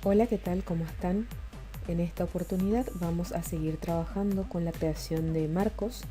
Hola, ¿qué tal? ¿Cómo están? En esta oportunidad vamos a seguir trabajando con la creación de marcos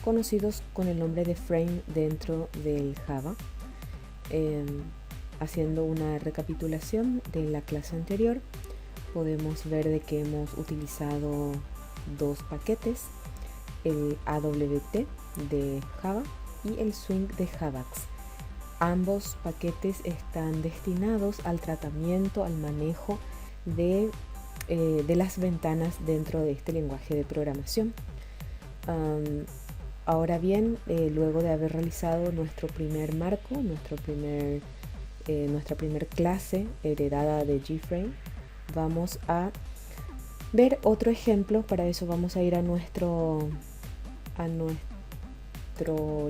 conocidos con el nombre de frame dentro del Java. Eh, Haciendo una recapitulación de la clase anterior, podemos ver de que hemos utilizado dos paquetes, el AWT de Java y el Swing de Javax. Ambos paquetes están destinados al tratamiento, al manejo de las ventanas dentro de este lenguaje de programación. Ahora bien, luego de haber realizado nuestro primer marco, nuestra primer clase heredada de GFrame, vamos a ver otro ejemplo. Para eso vamos a ir a nuestro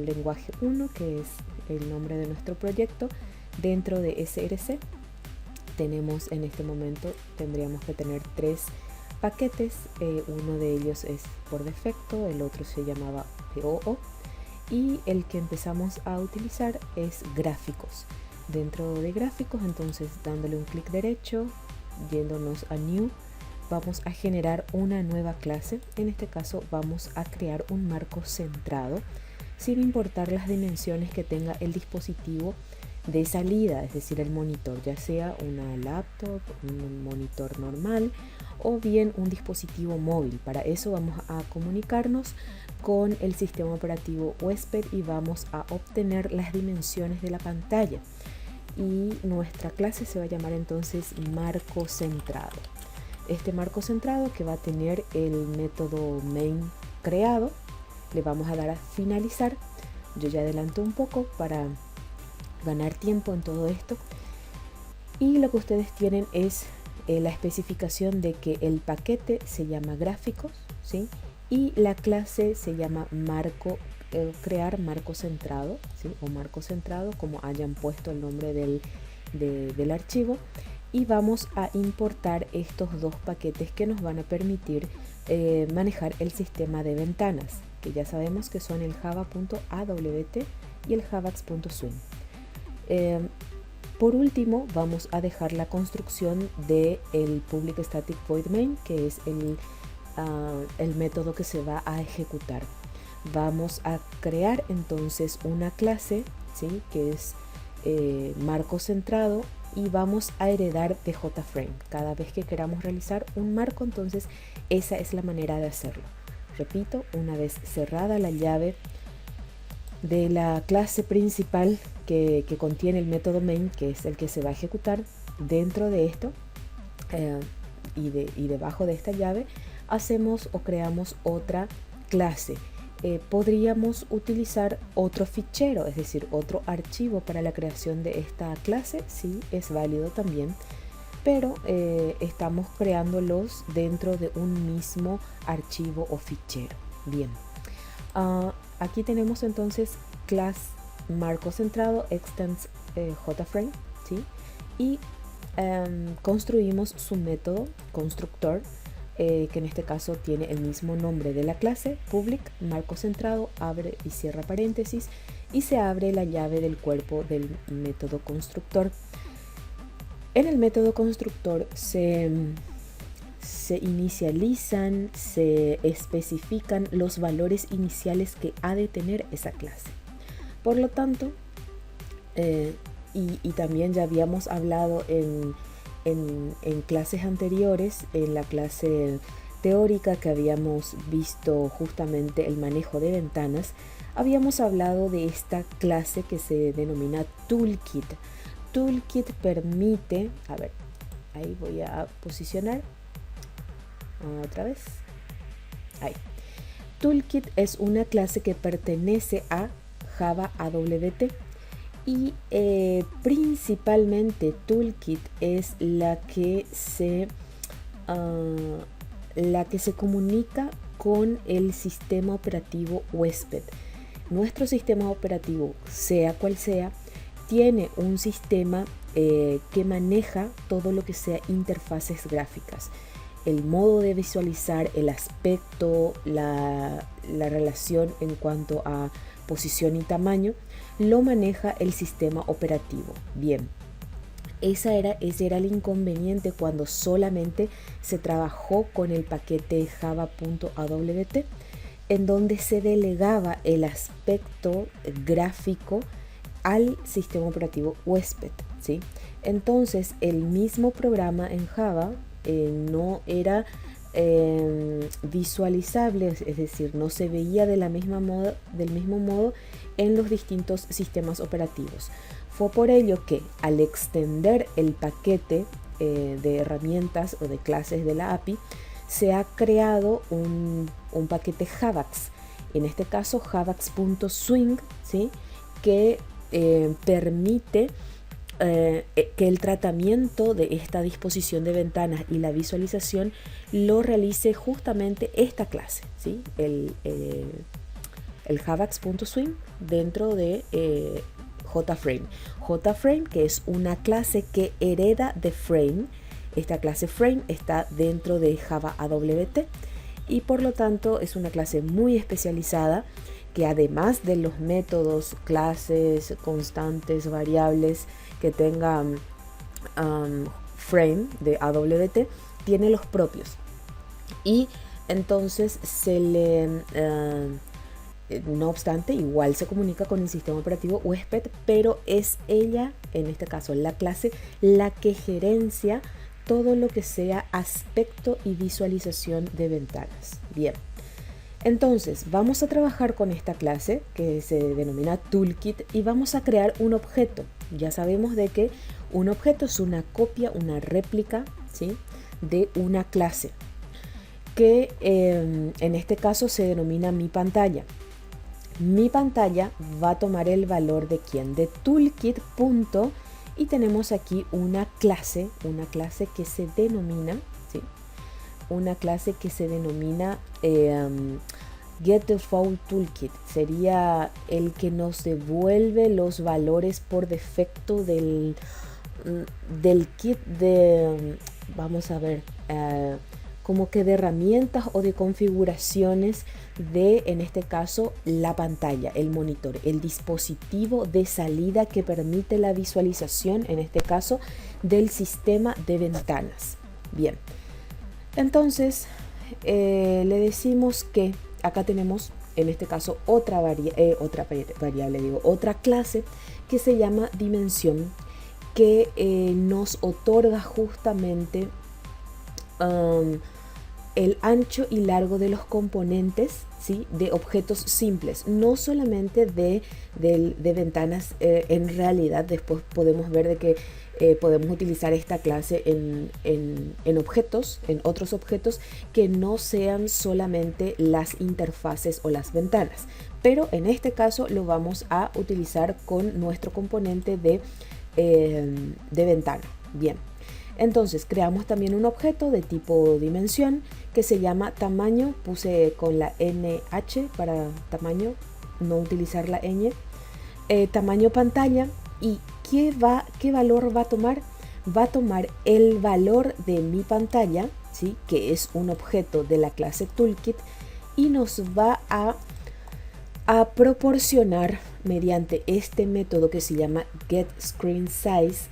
lenguaje 1, que es el nombre de nuestro proyecto. Dentro de SRC tenemos en este momento, tendríamos que tener tres paquetes. Uno de ellos es por defecto, el otro se llamaba GOO y el que empezamos a utilizar es gráficos. Dentro de gráficos, entonces dándole un clic derecho, yéndonos a New, vamos a generar una nueva clase. En este caso vamos a crear un marco centrado sin importar las dimensiones que tenga el dispositivo de salida, es decir, el monitor, ya sea una laptop, un monitor normal o bien un dispositivo móvil. Para eso vamos a comunicarnos con el sistema operativo huésped y vamos a obtener las dimensiones de la pantalla. Y nuestra clase se va a llamar entonces marco centrado. Este marco centrado, que va a tener el método main creado, le vamos a dar a finalizar. Yo ya adelanto un poco para ganar tiempo en todo esto, y lo que ustedes tienen es la especificación de que el paquete se llama gráficos, ¿sí? Y la clase se llama marco, crear marco centrado, ¿sí? O marco centrado, como hayan puesto el nombre del archivo. Y vamos a importar estos dos paquetes que nos van a permitir manejar el sistema de ventanas, que ya sabemos que son el java.awt y el javax.swing. Por último, vamos a dejar la construcción del public static void main, que es el método que se va a ejecutar. Vamos a crear entonces una clase, ¿sí? Que es marco centrado, y vamos a heredar de JFrame. Cada vez que queramos realizar un marco, entonces esa es la manera de hacerlo. Repito, una vez cerrada la llave de la clase principal que contiene el método main, que es el que se va a ejecutar, dentro de esto y debajo de esta llave hacemos o creamos otra clase. Podríamos utilizar otro fichero, es decir, otro archivo para la creación de esta clase, sí, es válido también, pero estamos creándolos dentro de un mismo archivo o fichero. Bien, aquí tenemos entonces class marco centrado extends JFrame, ¿sí? Y construimos su método constructor, que en este caso tiene el mismo nombre de la clase, public marco centrado, abre y cierra paréntesis, y se abre la llave del cuerpo del método constructor. En el método constructor se inicializan, se especifican los valores iniciales que ha de tener esa clase. Por lo tanto, y también ya habíamos hablado en clases anteriores, en la clase teórica que habíamos visto justamente el manejo de ventanas, habíamos hablado de esta clase que se denomina Toolkit. Toolkit permite, a ver, ahí voy a posicionar otra vez, ahí. Toolkit es una clase que pertenece a Java AWT. Y principalmente Toolkit es la que se comunica con el sistema operativo huésped. Nuestro sistema operativo, sea cual sea, tiene un sistema que maneja todo lo que sea interfaces gráficas. El modo de visualizar, el aspecto, la relación en cuanto a posición y tamaño, lo maneja el sistema operativo. Bien, Ese era el inconveniente cuando solamente se trabajó con el paquete java.awt, en donde se delegaba el aspecto gráfico al sistema operativo huésped, ¿sí? Entonces el mismo programa en Java no era visualizable, es decir, no se veía del mismo modo en los distintos sistemas operativos. Fue por ello que al extender el paquete de herramientas o de clases de la API, se ha creado un paquete Javax, en este caso javax.swing, ¿sí? Que permite que el tratamiento de esta disposición de ventanas y la visualización lo realice justamente esta clase, ¿sí? El javax.swing dentro de JFrame. JFrame, que es una clase que hereda de Frame. Esta clase Frame está dentro de Java AWT y por lo tanto es una clase muy especializada que, además de los métodos, clases, constantes, variables que tenga Frame de AWT, tiene los propios. Y entonces no obstante, igual se comunica con el sistema operativo huésped, pero es ella, en este caso la clase, la que gerencia todo lo que sea aspecto y visualización de ventanas. Bien, entonces vamos a trabajar con esta clase que se denomina Toolkit y vamos a crear un objeto. Ya sabemos de que un objeto es una copia, una réplica, ¿sí?, de una clase que en este caso se denomina mi pantalla. Mi pantalla va a tomar el valor de ¿quién? De Toolkit. Y tenemos aquí una clase que se denomina, ¿sí?, una clase que se denomina getDefaultToolkit. Sería el que nos devuelve los valores por defecto del kit de, vamos a ver, como que de herramientas o de configuraciones de, en este caso, la pantalla, el monitor, el dispositivo de salida que permite la visualización, en este caso, del sistema de ventanas. Bien, entonces le decimos que acá tenemos, en este caso, otra clase que se llama dimensión, que nos otorga justamente el ancho y largo de los componentes, ¿sí?, de objetos simples, no solamente de ventanas. En realidad después podemos ver de que podemos utilizar esta clase en objetos, en otros objetos que no sean solamente las interfaces o las ventanas, pero en este caso lo vamos a utilizar con nuestro componente de ventana. Bien, entonces creamos también un objeto de tipo dimensión que se llama tamaño. Puse con la NH para tamaño, no utilizar la ñ. Tamaño pantalla. ¿Y qué valor va a tomar? Va a tomar el valor de mi pantalla, ¿sí?, que es un objeto de la clase Toolkit, y nos va a proporcionar mediante este método que se llama getScreenSize,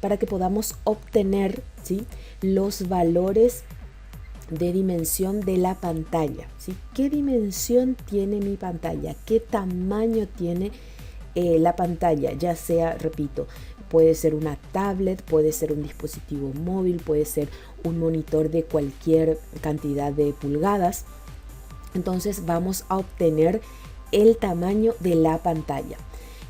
para que podamos obtener, ¿sí?, los valores de dimensión de la pantalla, ¿sí? ¿Qué dimensión tiene mi pantalla? ¿Qué tamaño tiene la pantalla? Ya sea, repito, puede ser una tablet, puede ser un dispositivo móvil, puede ser un monitor de cualquier cantidad de pulgadas. Entonces vamos a obtener el tamaño de la pantalla.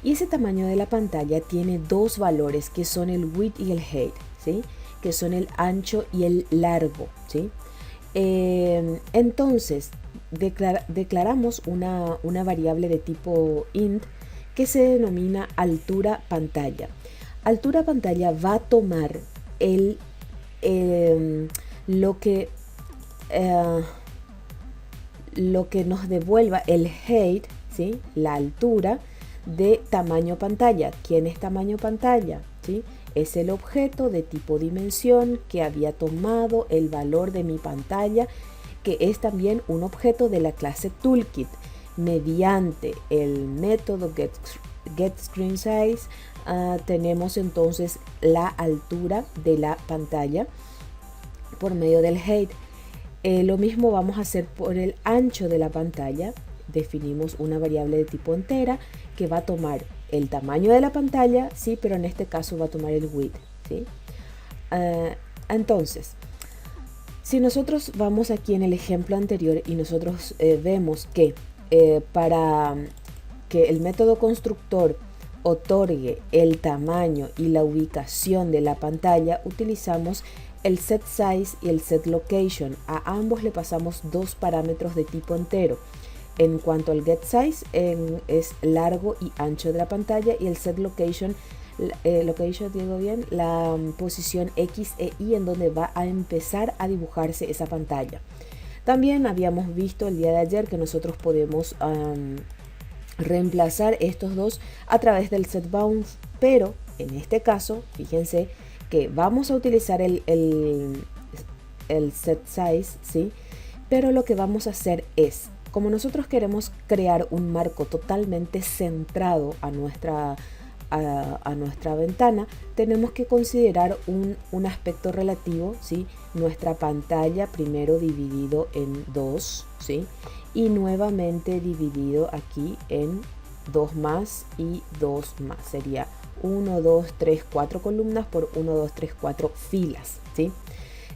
Y ese tamaño de la pantalla tiene dos valores, que son el width y el height, ¿sí?, que son el ancho y el largo, ¿sí? Entonces declaramos una variable de tipo int que se denomina altura pantalla. Altura pantalla va a tomar lo que nos devuelva el height, ¿sí?, la altura de tamaño pantalla. ¿Quién es tamaño pantalla? ¿Sí? Es el objeto de tipo dimensión que había tomado el valor de mi pantalla, que es también un objeto de la clase Toolkit. Mediante el método get screen size, tenemos entonces la altura de la pantalla por medio del height. Lo mismo vamos a hacer por el ancho de la pantalla. Definimos una variable de tipo entera que va a tomar el tamaño de la pantalla, sí, pero en este caso va a tomar el width, ¿sí? Entonces, si nosotros vamos aquí en el ejemplo anterior y nosotros vemos que para que el método constructor otorgue el tamaño y la ubicación de la pantalla, utilizamos el set size y el set location. A ambos le pasamos dos parámetros de tipo entero. En cuanto al get size, es largo y ancho de la pantalla, y el set location, digo bien, la posición X e Y en donde va a empezar a dibujarse esa pantalla. También habíamos visto el día de ayer que nosotros podemos reemplazar estos dos a través del set bounds, pero en este caso, fíjense que vamos a utilizar el set size, ¿sí? Pero lo que vamos a hacer es, como nosotros queremos crear un marco totalmente centrado a nuestra ventana, tenemos que considerar un aspecto relativo, ¿sí? Nuestra pantalla primero dividido en 2, ¿sí? Y nuevamente dividido aquí en 2 más y 2 más. Sería 1, 2, 3, 4 columnas por 1, 2, 3, 4 filas, ¿sí?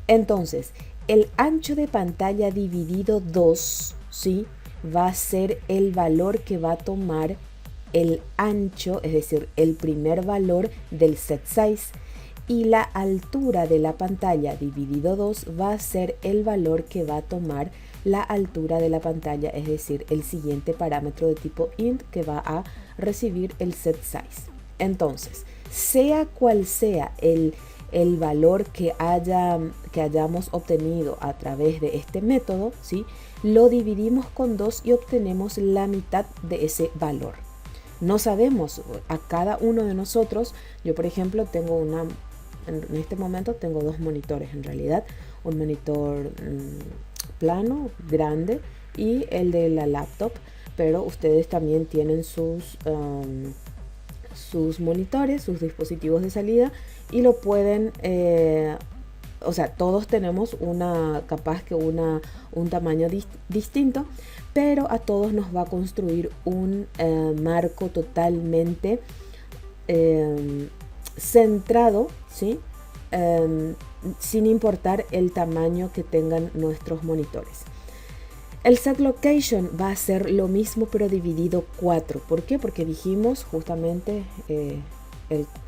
Entonces, el ancho de pantalla dividido 2, ¿sí? Va a ser el valor que va a tomar el ancho, es decir, el primer valor del set size, y la altura de la pantalla dividido 2 va a ser el valor que va a tomar la altura de la pantalla, es decir, el siguiente parámetro de tipo int que va a recibir el set size. Entonces, sea cual sea el valor que hayamos obtenido a través de este método, ¿sí? Lo dividimos con 2 y obtenemos la mitad de ese valor. No sabemos, a cada uno de nosotros, yo por ejemplo tengo en este momento tengo dos monitores en realidad, un monitor plano, grande, y el de la laptop, pero ustedes también tienen sus monitores, sus dispositivos de salida, y lo pueden, o sea, todos tenemos capaz que un tamaño distinto, pero a todos nos va a construir un marco totalmente centrado, ¿sí? Sin importar el tamaño que tengan nuestros monitores. El set location va a ser lo mismo pero dividido 4. ¿Por qué? Porque dijimos justamente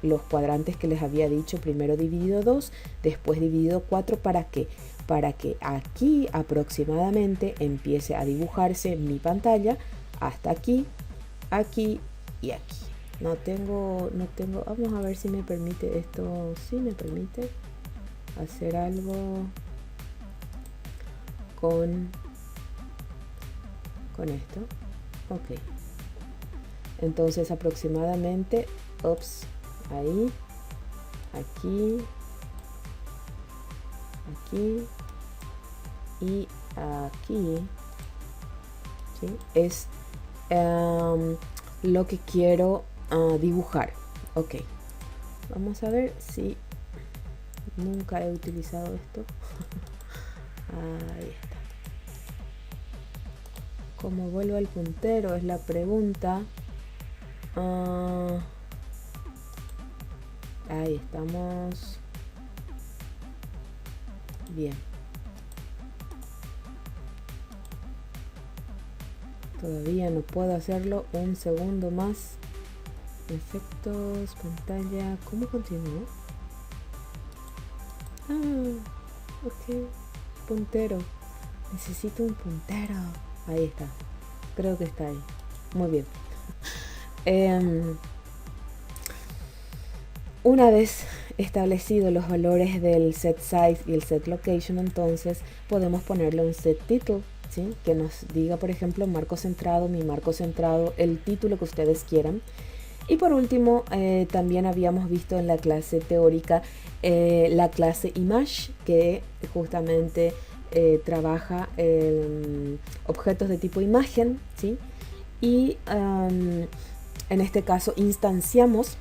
los cuadrantes que les había dicho, primero dividido 2, después dividido 4. ¿Para qué? Para que aquí aproximadamente empiece a dibujarse mi pantalla hasta aquí, aquí y aquí. No tengo, vamos a ver si me permite esto. Sí me permite hacer algo con esto. Ok, entonces aproximadamente, ahí, aquí y aquí, ¿sí? Es lo que quiero dibujar. Ok, vamos a ver si nunca he utilizado esto. Ahí está. ¿Cómo vuelvo al puntero? Es la pregunta. Ahí estamos. Bien. Todavía no puedo hacerlo. Un segundo más. Efectos, pantalla. ¿Cómo continúo? Ok. Puntero. Necesito un puntero. Ahí está. Creo que está ahí. Muy bien. Una vez establecidos los valores del set size y el set location, entonces podemos ponerle un set title, ¿sí? Que nos diga, por ejemplo, marco centrado, mi marco centrado, el título que ustedes quieran. Y por último, también habíamos visto en la clase teórica la clase image, que justamente trabaja objetos de tipo imagen, ¿sí? Y en este caso instanciamos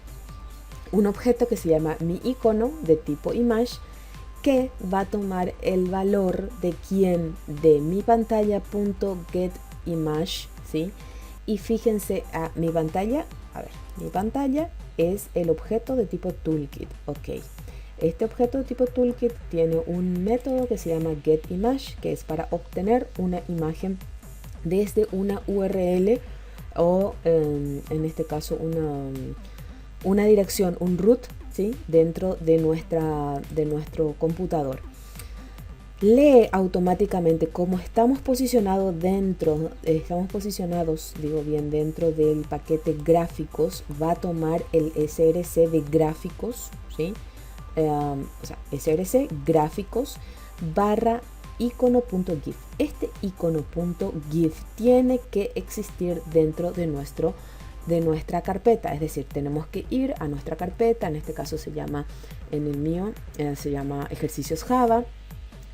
un objeto que se llama mi icono de tipo image, que va a tomar el valor de mi pantalla.getImage, ¿sí? Y fíjense a mi pantalla, mi pantalla es el objeto de tipo toolkit, ok. Este objeto de tipo toolkit tiene un método que se llama getImage, que es para obtener una imagen desde una URL o en este caso una dirección, un root, ¿sí? Dentro de nuestro computador. Lee automáticamente, como estamos posicionados dentro del paquete gráficos, va a tomar el src de gráficos, ¿sí? Src gráficos barra icono.gif. Este icono.gif tiene que existir dentro de nuestra carpeta, es decir, tenemos que ir a nuestra carpeta, en este caso se llama ejercicios Java.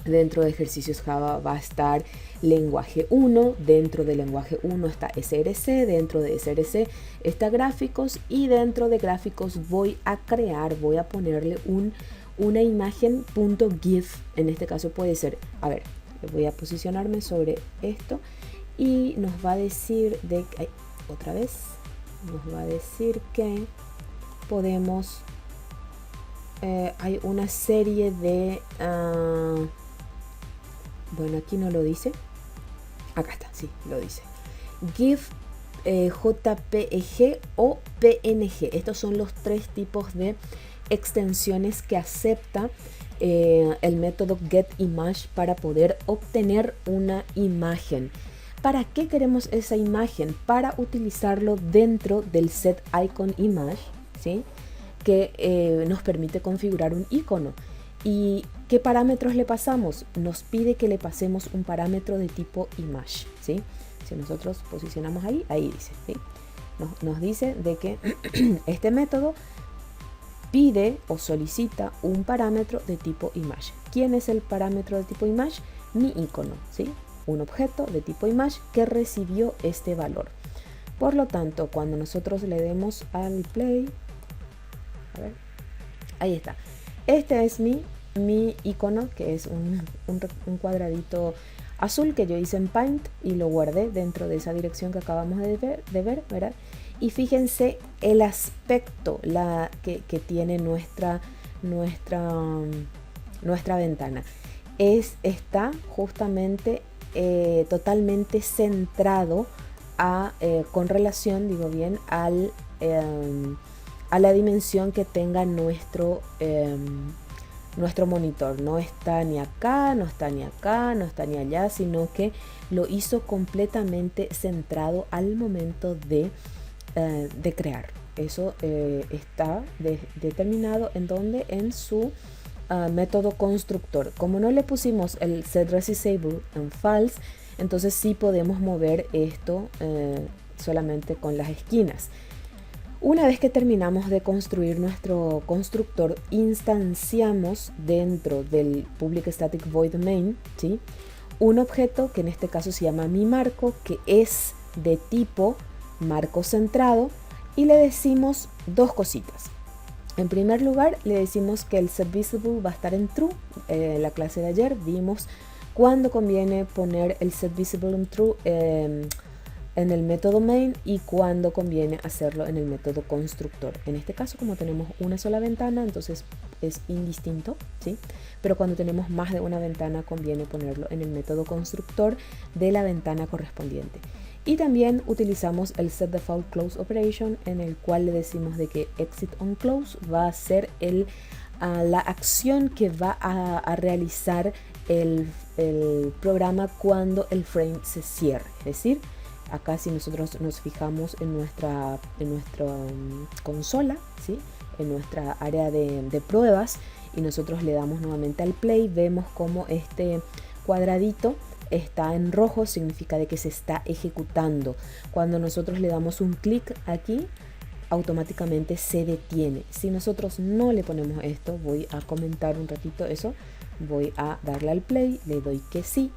Dentro de ejercicios Java va a estar lenguaje 1, dentro de lenguaje 1 está src, dentro de src está gráficos, y dentro de gráficos voy a ponerle una imagen .gif. En este caso puede ser, voy a posicionarme sobre esto y nos va a decir nos va a decir que podemos, hay una serie de, bueno, aquí no lo dice, acá está, sí, lo dice, GIF, JPEG o PNG. Estos son los 3 tipos de extensiones que acepta el método getImage para poder obtener una imagen. ¿Para qué queremos esa imagen? Para utilizarlo dentro del setIconImage, ¿sí? Que nos permite configurar un icono. ¿Y qué parámetros le pasamos? Nos pide que le pasemos un parámetro de tipo image, ¿sí? Si nosotros posicionamos ahí dice, ¿sí? Nos dice de que este método pide o solicita un parámetro de tipo image. ¿Quién es el parámetro de tipo image? Mi icono, ¿sí? Un objeto de tipo image que recibió este valor. Por lo tanto, cuando nosotros le demos al play, ahí está. Este es mi icono, que es un cuadradito azul que yo hice en Paint y lo guardé dentro de esa dirección que acabamos de ver, ¿verdad? Y fíjense el aspecto que tiene nuestra ventana. Está justamente totalmente centrado con relación, a la dimensión que tenga nuestro monitor. No está ni acá, no está ni acá, no está ni allá, sino que lo hizo completamente centrado al momento de crear. Eso está determinado en su método constructor. Como no le pusimos el setResizable en false, entonces sí podemos mover esto solamente con las esquinas. Una vez que terminamos de construir nuestro constructor, instanciamos dentro del public static void main, ¿sí? Un objeto que en este caso se llama mi marco, que es de tipo marco centrado, y le decimos 2 cositas. En primer lugar, le decimos que el setVisible va a estar en true. La clase de ayer vimos cuándo conviene poner el setVisible en true en el método main y cuándo conviene hacerlo en el método constructor. En este caso, como tenemos una sola ventana, entonces es indistinto, ¿sí? Pero cuando tenemos más de una ventana, conviene ponerlo en el método constructor de la ventana correspondiente. Y también utilizamos el setDefaultClose operation, en el cual le decimos de que exitOnClose va a ser la acción que va a realizar el programa cuando el frame se cierre. Es decir, acá si nosotros nos fijamos en nuestra consola, ¿sí? En nuestra área de pruebas, y nosotros le damos nuevamente al play, vemos como este cuadradito está en rojo, significa de que se está ejecutando. Cuando nosotros le damos un clic aquí, automáticamente se detiene. Si nosotros no le ponemos esto, voy a comentar un ratito eso, voy a darle al play, le doy que sí,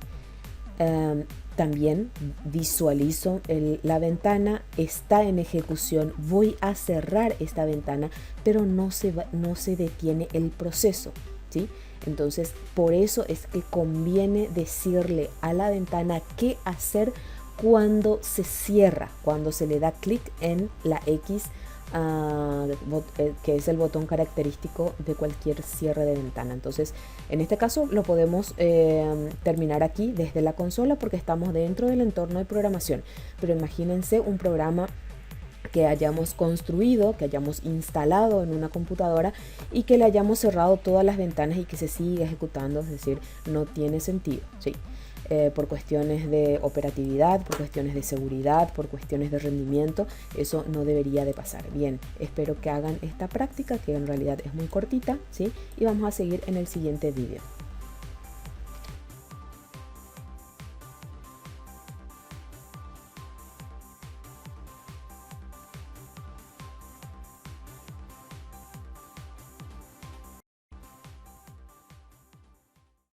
También visualizo la ventana, está en ejecución, voy a cerrar esta ventana, pero no se detiene el proceso, ¿sí? Entonces, por eso es que conviene decirle a la ventana qué hacer cuando se cierra, cuando se le da clic en la X, que es el botón característico de cualquier cierre de ventana. Entonces, en este caso lo podemos terminar aquí desde la consola porque estamos dentro del entorno de programación. Pero imagínense un programa que hayamos construido, que hayamos instalado en una computadora y que le hayamos cerrado todas las ventanas y que se siga ejecutando, es decir, no tiene sentido, ¿sí? Por cuestiones de operatividad, por cuestiones de seguridad, por cuestiones de rendimiento, eso no debería de pasar. Bien, espero que hagan esta práctica, que en realidad es muy cortita, ¿sí? Y vamos a seguir en el siguiente vídeo.